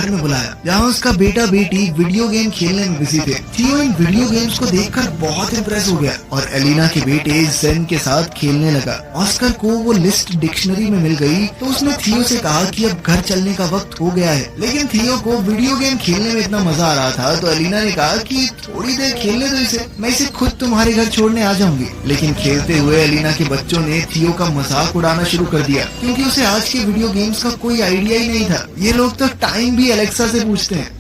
घर में बुलाया, जहाँ उसका बेटा बेटी वीडियो गेम खेलने में बिजी थे। थियो इन वीडियो गेम्स को देखकर बहुत इम्प्रेस हो गया और एलिना के बेटे जेन के साथ खेलने लगा। ऑस्कर को वो लिस्ट डिक्शनरी में मिल गई तो उसने थियो से कहा कि अब घर चलने का वक्त हो गया है। लेकिन थियो को वीडियो गेम खेलने में इतना मजा आ रहा था तो एलिना ने कहा कि थोड़ी देर खेलने दो इसे, मैं इसे खुद तुम्हारे घर छोड़ने आ जाऊंगी। लेकिन खेलते हुए एलिना के बच्चों ने थियो का मजाक उड़ाना शुरू कर दिया, क्योंकि उसे आज के वीडियो गेम्स का कोई आइडिया ही नहीं था। ये लोग तो टाइम भी एलेक्सा से पूछते हैं।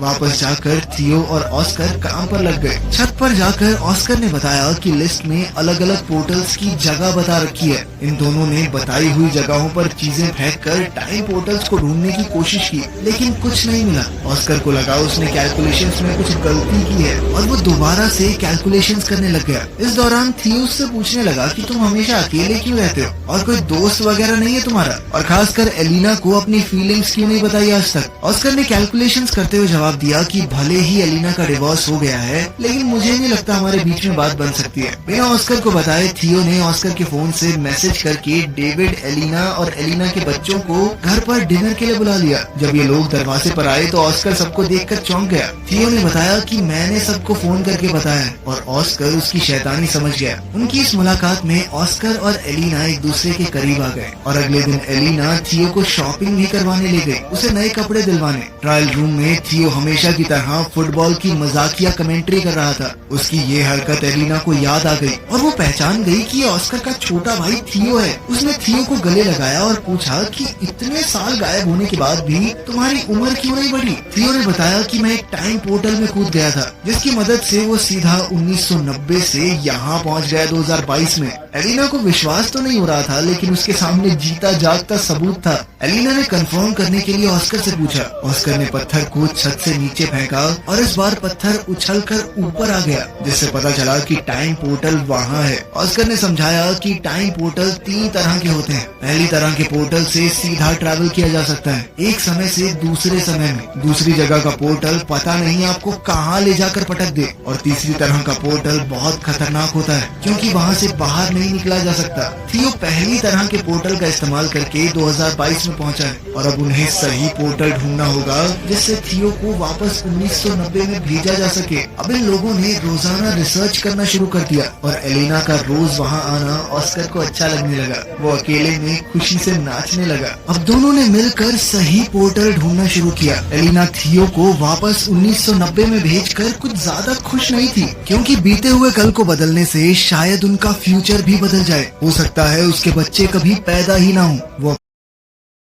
वापस जाकर थियो और ऑस्कर काम पर लग गए। छत पर जाकर ऑस्कर ने बताया कि लिस्ट में अलग अलग पोर्टल्स की जगह बता रखी है। इन दोनों ने बताई हुई जगहों पर चीजें फेंक कर टाइम पोर्टल्स को ढूंढने की कोशिश की, लेकिन कुछ नहीं मिला। ऑस्कर को लगा उसने कैलकुलेशंस में कुछ गलती की है और वो दोबारा से कैलकुलेशंस करने लग गया। इस दौरान थियो उससे पूछने लगा कि तुम हमेशा अकेले क्यों रहते हो और कोई दोस्त वगैरह नहीं है तुम्हारा, और खासकर एलिना को अपनी फीलिंग्स क्यों नहीं बताई आज तक। ऑस्कर ने कैलकुलेशंस करते हुए जवाब दिया कि भले ही एलिना का डिवोर्स हो गया है, लेकिन मुझे नहीं लगता हमारे बीच में बात बन सकती है। बिना ऑस्कर को बताए थियो ने ऑस्कर के फोन से मैसेज करके डेविड, एलिना और एलिना के बच्चों को घर पर डिनर के लिए बुला लिया। जब ये लोग दरवाजे पर आए तो ऑस्कर सबको देखकर चौंक गया। थियो ने बताया कि मैंने सबको फोन करके बताया और ऑस्कर उसकी शैतानी समझ गया। उनकी इस मुलाकात में ऑस्कर और एलिना एक दूसरे के करीब आ गए और अगले दिन एलिना थियो को शॉपिंग भी करवाने ले गई, उसे नए कपड़े दिलवाने। ट्रायल रूम में थियो हमेशा की तरह फुटबॉल की मजाकिया कमेंट्री कर रहा था। उसकी ये हरकत एलिना को याद आ गई और वो पहचान गई कि ऑस्कर का छोटा भाई थियो है। उसने थियो को गले लगाया और पूछा कि इतने साल गायब होने के बाद भी तुम्हारी उम्र क्यों नहीं बढ़ी। थियो ने बताया कि मैं एक टाइम पोर्टल में कूद गया था, जिसकी मदद से वो सीधा 1990 से यहाँ पहुँच गया 2022 में। एलिना को विश्वास तो नहीं हो रहा था, लेकिन उसके सामने जीता जागता सबूत था। एलिना ने कंफर्म करने के लिए ऑस्कर से पूछा। ऑस्कर ने पत्थर को छत से नीचे फेंका और इस बार पत्थर उछलकर ऊपर आ गया, जिससे पता चला कि टाइम पोर्टल वहाँ है। ऑस्कर ने समझाया कि टाइम पोर्टल 3 तरह के होते हैं। पहली तरह के पोर्टल से सीधा ट्रैवल किया जा सकता है, एक समय से दूसरे समय में। दूसरी जगह का पोर्टल पता नहीं आपको कहाँ ले जाकर पटक दे। और तीसरी तरह का पोर्टल बहुत खतरनाक होता है, क्योंकि वहाँ से बाहर नहीं निकला जा सकता। थियो पहली तरह के पोर्टल का इस्तेमाल करके 2022 में पहुँचा है और अब उन्हें सही पोर्टल ढूंढना होगा जिससे थियो को वापस 1990 में भेजा जा सके। अब इन लोगों ने रोजाना रिसर्च करना शुरू कर दिया और एलिना का रोज वहाँ आना ऑस्कर को अच्छा लगने लगा। वो अकेले में खुशी से नाचने लगा। अब दोनों ने मिलकर सही पोर्टल ढूंढना शुरू किया। एलिना थियो को वापस 1990 में भेजकर कुछ ज्यादा खुश नहीं थी, क्योंकि बीते हुए कल को बदलने से शायद उनका फ्यूचर भी बदल जाए। हो सकता है उसके बच्चे कभी पैदा ही ना हो। वो